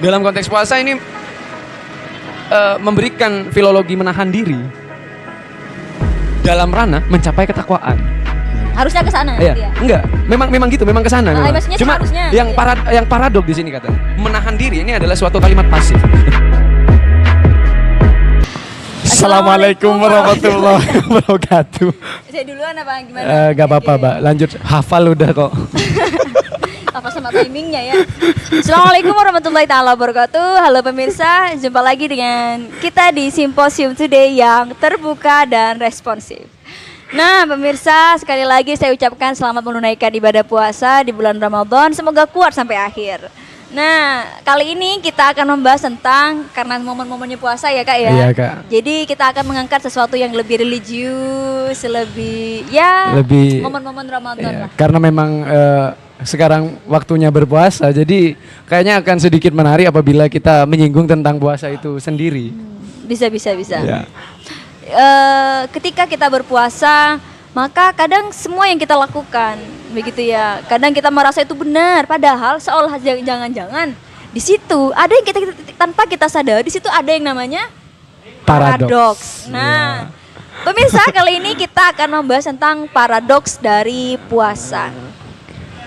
dalam konteks puasa ini memberikan filologi menahan diri dalam ranah mencapai ketakwaan. Harusnya ke sana Iya, gitu ya. enggak. Memang gitu, memang ke sana. memang. maksudnya Cuma seharusnya, yang iya. yang paradok di sini kata. Menahan diri ini adalah suatu kalimat pasif. Assalamualaikum warahmatullahi wabarakatuh. Saya duluan apa gimana? Gak apa-apa, Mbak. Lanjut. Hafal udah kok. Apa sama timingnya ya. Assalamualaikum warahmatullahi taala wabarakatuh. Halo pemirsa, jumpa lagi dengan kita di Simposium Today yang terbuka dan responsif. Nah pemirsa, sekali lagi saya ucapkan selamat menunaikan ibadah puasa di bulan Ramadan. Semoga kuat sampai akhir. Nah kali ini kita akan membahas tentang, karena momen-momennya puasa ya Kak ya. Iya, Kak. Jadi kita akan mengangkat sesuatu yang lebih religius, lebih momen-momen Ramadan Iya, lah. karena memang sekarang waktunya berpuasa, jadi kayaknya akan sedikit menarik apabila kita menyinggung tentang puasa itu sendiri. Bisa. Ya. Ketika kita berpuasa, maka kadang semua yang kita lakukan begitu ya, kadang kita merasa itu benar, padahal seolah jangan-jangan di situ ada yang kita tanpa kita sadar, di situ ada yang namanya paradoks. Nah, pemirsa, kali ini kita akan membahas tentang paradoks dari puasa.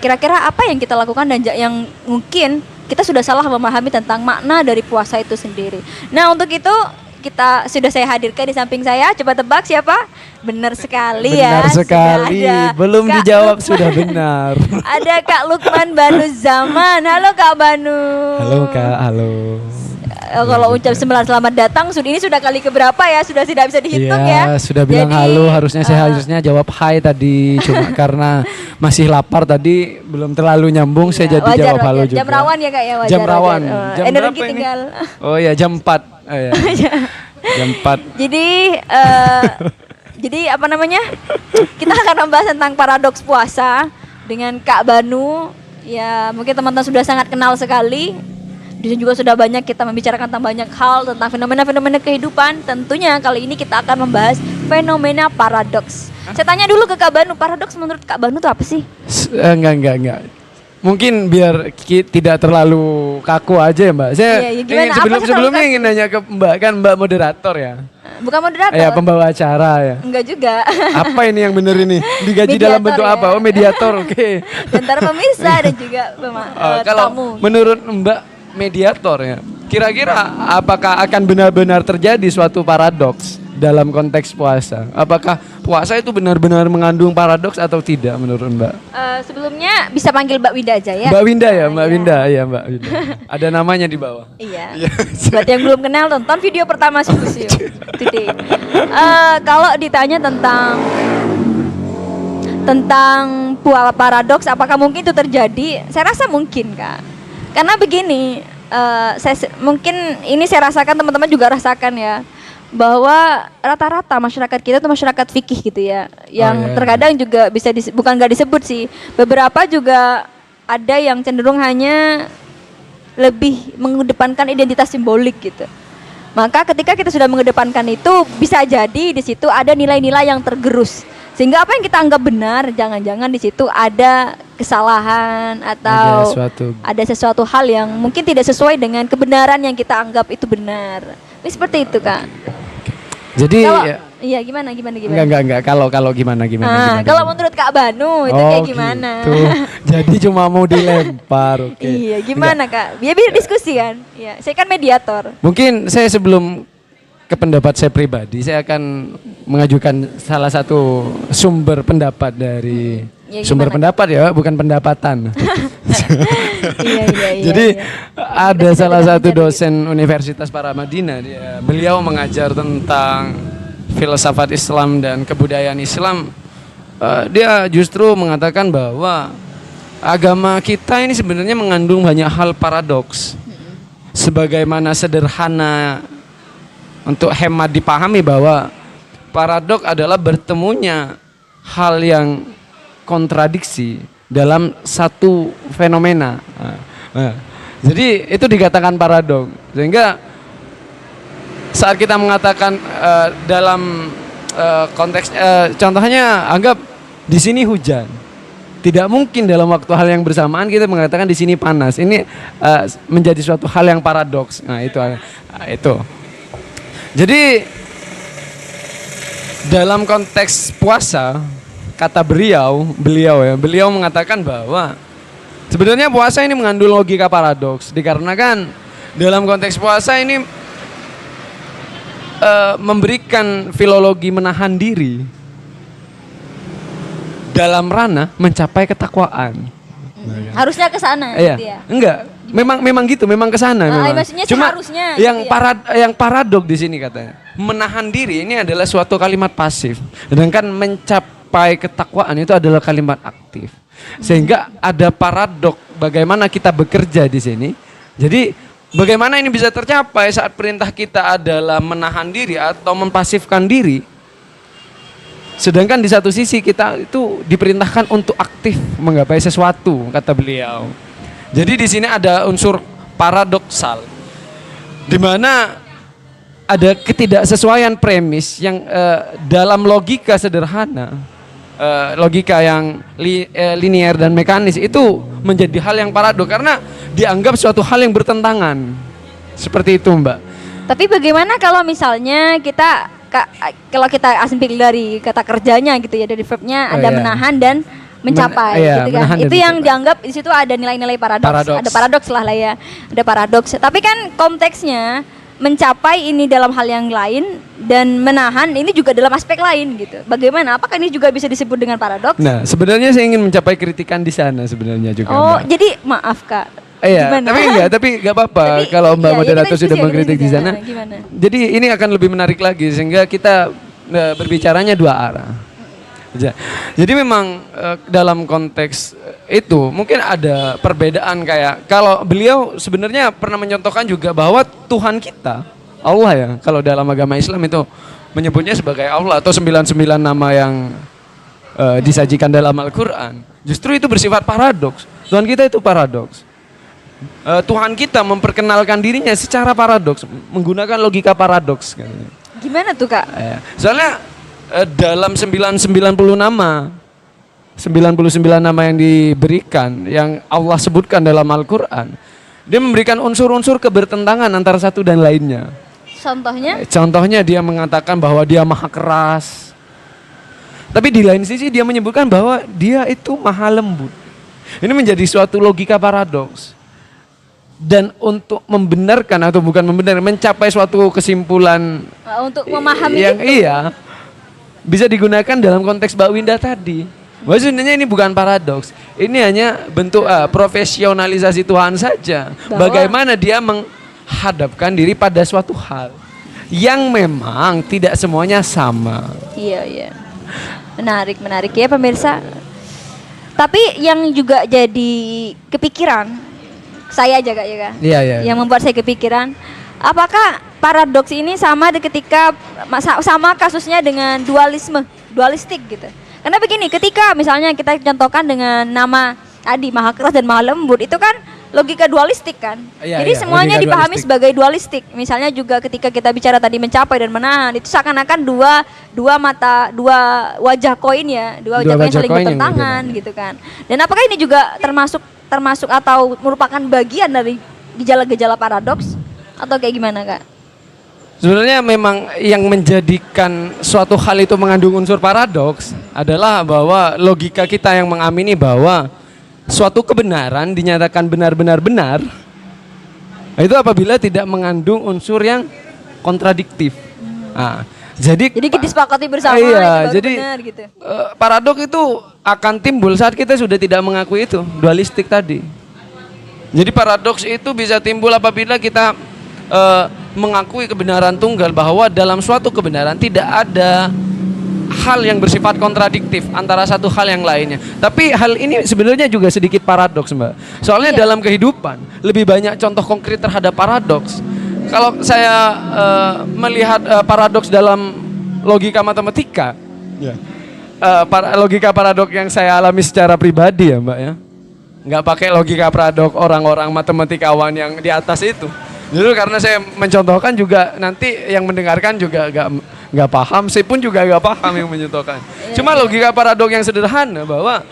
Kira-kira apa yang kita lakukan dan yang mungkin kita sudah salah memahami tentang makna dari puasa itu sendiri. Nah, untuk itu kita sudah saya hadirkan di samping saya. Coba tebak siapa? Benar sekali ya. Benar sekali. Belum Kak dijawab Lukman. sudah benar. Ada Kak Lukman Banu Zaman. Halo Kak Banu. Halo Kak, halo. Kalau ucap selamat datang, ini sudah kali keberapa ya? Sudah tidak bisa dihitung ya. Sudah bilang Jadi, halo, saya harusnya jawab hai tadi, cuma karena masih lapar tadi belum terlalu nyambung, saya jadi wajar, jawab halo juga. Jam rawan ya Kak ya, wajar. Jam rawan. wajar. Jam Energi berapa ini? tinggal. Oh ya, jam 4. Oh, ya. Jam 4. Jadi apa namanya? Kita akan membahas tentang paradoks puasa dengan Kak Banu. Ya, mungkin teman-teman sudah sangat kenal sekali. Di sini juga sudah banyak kita membicarakan tentang banyak hal tentang fenomena-fenomena kehidupan. Tentunya kali ini kita akan membahas fenomena paradoks. Saya tanya dulu ke Kak Banu, paradoks menurut Kak Banu itu apa sih? Enggak. Mungkin biar tidak terlalu kaku aja ya Mbak. Saya Iya, gimana? ingin Apa sebelumnya terlalu ingin nanya ke Mbak, kan Mbak moderator ya. Bukan moderator? Ya, pembawa acara ya. Enggak juga. Apa ini yang bener ini? Digaji dalam bentuk Mediator apa? ya. Oh, mediator. Oke. Antara pemirsa dan juga Kalau tamu. menurut Mbak mediator ya, kira-kira apakah akan benar-benar terjadi suatu paradoks dalam konteks puasa? Apakah puasa itu benar-benar mengandung paradoks atau tidak menurut Mbak? Sebelumnya bisa panggil Mbak Winda aja ya. Mbak Winda ya, Mbak Iya. Winda ya, Mbak Winda. Ada namanya di bawah. Iya. Buat yang belum kenal, tonton video pertama Simposium Today. Kalau ditanya tentang paradoks, apakah mungkin itu terjadi? Saya rasa mungkin, Kak. Karena begini, mungkin ini saya rasakan, teman-teman juga rasakan ya, bahwa rata-rata masyarakat kita itu masyarakat fikih gitu ya, yang terkadang juga bisa bukan nggak disebut sih, beberapa juga ada yang cenderung hanya lebih mengedepankan identitas simbolik gitu. Maka ketika kita sudah mengedepankan itu, bisa jadi di situ ada nilai-nilai yang tergerus. Sehingga apa yang kita anggap benar, jangan-jangan di situ ada kesalahan atau ada sesuatu hal yang mungkin tidak sesuai dengan kebenaran yang kita anggap itu benar. Ini seperti itu, Kak. Jadi iya gimana? Enggak. Kalau gimana? Kalau menurut Kak Banu itu kayak gimana? Gitu. Jadi cuma mau dilempar, oke. Iya, gimana Kak? Biar diskusi kan. Iya, saya kan mediator. Mungkin saya sebelum ke pendapat saya pribadi, saya akan mengajukan salah satu sumber pendapat dari pendapat ya, bukan pendapatan. Iya. Jadi ada salah satu dosen Universitas Paramadina, beliau mengajar tentang filsafat Islam dan kebudayaan Islam. Dia justru mengatakan bahwa agama kita ini sebenarnya mengandung banyak hal paradoks. Sebagaimana sederhana untuk hemat dipahami bahwa paradok adalah bertemunya hal yang kontradiksi dalam satu fenomena. Jadi itu dikatakan paradok. Sehingga saat kita mengatakan dalam konteks contohnya anggap di sini hujan. Tidak mungkin dalam waktu hal yang bersamaan kita mengatakan di sini panas. Ini menjadi suatu hal yang paradoks. Nah, itu. Jadi dalam konteks puasa, kata beliau mengatakan bahwa sebenarnya puasa ini mengandung logika paradoks, dikarenakan dalam konteks puasa ini memberikan filologi menahan diri dalam ranah mencapai ketakwaan. Harusnya ke sana Iya. gitu ya. Enggak, memang gitu, memang ke sana memang. Maksudnya Cuma seharusnya yang gitu ya. yang paradok di sini katanya. Menahan diri ini adalah suatu kalimat pasif, sedangkan mencapai ketakwaan itu adalah kalimat aktif. Sehingga ada paradok bagaimana kita bekerja di sini. Jadi bagaimana ini bisa tercapai saat perintah kita adalah menahan diri atau mempasifkan diri. Sedangkan di satu sisi kita itu diperintahkan untuk aktif menggapai sesuatu, kata beliau. Jadi di sini ada unsur paradoksal, di mana ada ketidaksesuaian premis yang dalam logika sederhana, logika yang linier dan mekanis itu menjadi hal yang paradoks karena dianggap suatu hal yang bertentangan. Seperti itu, Mbak. Tapi bagaimana kalau misalnya kalau kita ambil dari kata kerjanya gitu ya, dari verbnya ada menahan dan mencapai gitu kan. Itu yang dianggap di situ ada nilai-nilai paradoks. Ada paradoks lah ya. Ada paradoks. Tapi kan konteksnya mencapai ini dalam hal yang lain dan menahan ini juga dalam aspek lain gitu. Bagaimana? Apakah ini juga bisa disebut dengan paradoks? Nah, sebenarnya saya ingin mencapai kritikan di sana sebenarnya juga. Oh, Mbak. jadi maaf Kak. Iya, tapi nggak apa-apa kalau Mbak moderator sudah mengkritik di sana. Gimana? Jadi ini akan lebih menarik lagi sehingga kita berbicaranya dua arah. Jadi memang dalam konteks itu mungkin ada perbedaan kayak kalau beliau sebenarnya pernah mencontohkan juga bahwa Tuhan kita Allah ya, kalau dalam agama Islam itu menyebutnya sebagai Allah atau 99 nama yang disajikan dalam Al-Quran. Justru itu bersifat paradoks. Tuhan kita itu paradoks. Tuhan kita memperkenalkan dirinya secara paradoks, menggunakan logika paradoks. Gimana tuh Kak? Soalnya dalam 99 nama 99 nama yang diberikan, yang Allah sebutkan dalam Al-Quran, dia memberikan unsur-unsur kebertentangan antara satu dan lainnya. Contohnya? Contohnya dia mengatakan bahwa dia maha keras, tapi di lain sisi dia menyebutkan bahwa dia itu maha lembut. Ini menjadi suatu logika paradoks. Dan untuk membenarkan atau bukan membenarkan, mencapai suatu kesimpulan untuk memahami yang itu. iya bisa digunakan dalam konteks Mbak Winda tadi. Maksudnya ini bukan paradoks, ini hanya bentuk profesionalisasi Tuhan saja. Bagaimana dia menghadapkan diri pada suatu hal yang memang tidak semuanya sama. Iya. Menarik ya pemirsa. Tapi yang juga jadi kepikiran saya aja Kak ya Kak. Iya. Yang membuat saya kepikiran, apakah paradoks ini sama ketika sama kasusnya dengan dualistik gitu. Karena begini, ketika misalnya kita contohkan dengan nama Adi Maha Keras dan Maha Lembut, itu kan logika dualistik kan. Jadi semuanya dipahami sebagai dualistik. Misalnya juga ketika kita bicara tadi mencapai dan menahan, itu seakan-akan dua wajah koin ya, dua wajah koin yang saling bertentangan gitu kan. Dan apakah ini juga termasuk atau merupakan bagian dari gejala-gejala paradoks atau kayak gimana Kak? Sebenarnya memang yang menjadikan suatu hal itu mengandung unsur paradoks adalah bahwa logika kita yang mengamini bahwa suatu kebenaran dinyatakan benar-benar benar, itu apabila tidak mengandung unsur yang kontradiktif. Nah, jadi disepakati bersama iya, itu jadi benar gitu. Paradok itu akan timbul saat kita sudah tidak mengakui itu dualistik tadi. Jadi paradoks itu bisa timbul apabila kita mengakui kebenaran tunggal, bahwa dalam suatu kebenaran tidak ada hal yang bersifat kontradiktif antara satu hal yang lainnya. Tapi hal ini sebenarnya juga sedikit paradoks, Mbak. Soalnya dalam kehidupan lebih banyak contoh konkret terhadap paradoks. Kalau saya melihat paradoks dalam logika matematika, logika paradoks yang saya alami secara pribadi ya Mbak ya, nggak pakai logika paradoks orang-orang matematikawan yang di atas itu. Justru karena saya mencontohkan juga nanti yang mendengarkan juga nggak paham, saya pun juga nggak paham yang mencontohkan. Cuma logika paradoks yang sederhana bahwa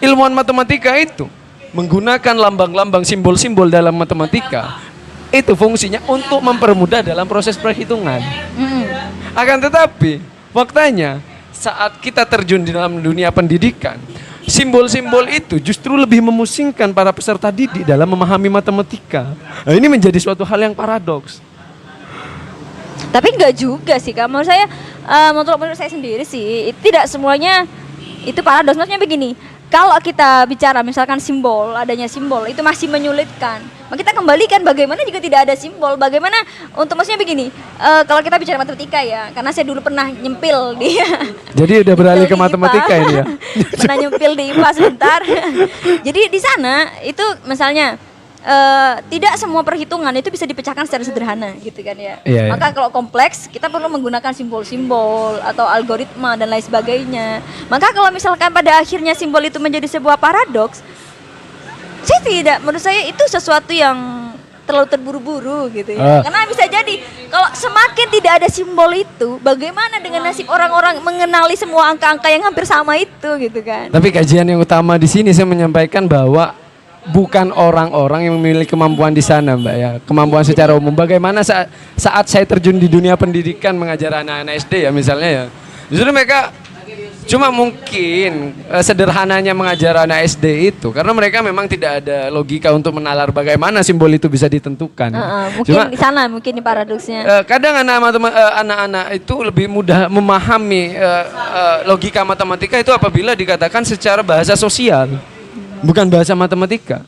ilmuwan matematika itu menggunakan lambang-lambang simbol-simbol dalam matematika itu fungsinya untuk mempermudah dalam proses perhitungan. Akan tetapi faktanya saat kita terjun di dalam dunia pendidikan, simbol-simbol itu justru lebih memusingkan para peserta didik dalam memahami matematika. Nah, ini menjadi suatu hal yang paradoks. Tapi enggak juga sih Kak. Menurut saya sendiri sih tidak semuanya itu paradoks. Maksudnya begini, kalau kita bicara misalkan simbol, adanya simbol itu masih menyulitkan. Maka kita kembalikan bagaimana jika tidak ada simbol, bagaimana untuk maksudnya begini, kalau kita bicara matematika ya, karena saya dulu pernah nyempil di Jadi udah beralih ke nyempil di matematika IPA. ini ya. Pernah nyempil di IPA sebentar. Jadi di sana itu misalnya tidak semua perhitungan itu bisa dipecahkan secara sederhana gitu kan ya. Iya, iya. Maka kalau kompleks kita perlu menggunakan simbol-simbol atau algoritma dan lain sebagainya. Maka kalau misalkan pada akhirnya simbol itu menjadi sebuah paradoks, menurut saya itu sesuatu yang terlalu terburu-buru gitu ya. Karena bisa jadi kalau semakin tidak ada simbol itu, bagaimana dengan nasib orang-orang mengenali semua angka-angka yang hampir sama itu gitu kan. Tapi kajian yang utama di sini saya menyampaikan bahwa bukan orang-orang yang memiliki kemampuan di sana, Mbak ya. Kemampuan secara umum. Bagaimana saat saya terjun di dunia pendidikan mengajar anak-anak SD ya misalnya ya. Justru mereka cuma mungkin sederhananya mengajar anak SD itu karena mereka memang tidak ada logika untuk menalar bagaimana simbol itu bisa ditentukan. Mungkin di sana mungkin di paradoksnya. Kadang anak-anak itu lebih mudah memahami logika matematika itu apabila dikatakan secara bahasa sosial. Bukan bahasa matematika.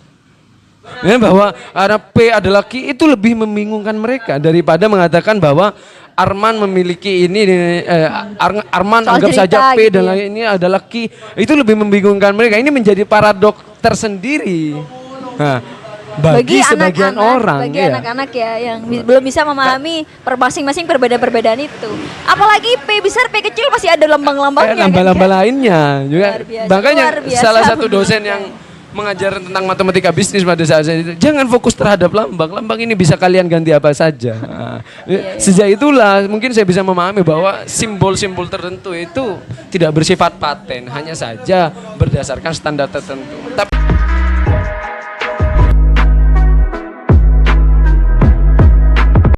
Ya, bahwa anak P adalah Q itu lebih membingungkan mereka daripada mengatakan bahwa Arman memiliki ini, Arman Soal anggap saja cerita P gitu dan ya. ini adalah Q. Itu lebih membingungkan mereka. Ini menjadi paradok tersendiri. Nah, bagi sebagian orang, bagi ya. anak-anak ya yang belum bisa memahami masing-masing perbedaan-perbedaan itu. Apalagi P besar, P kecil masih ada lambang-lambangnya. Lambang-lambang lainnya juga. Luar biasa, Makanya luar biasa. salah satu dosen yang mengajar tentang matematika bisnis pada saat itu, jangan fokus terhadap lambang. Lambang ini bisa kalian ganti apa saja. Nah, sejak itulah mungkin saya bisa memahami bahwa simbol-simbol tertentu itu tidak bersifat paten, hanya saja berdasarkan standar tertentu. Tapi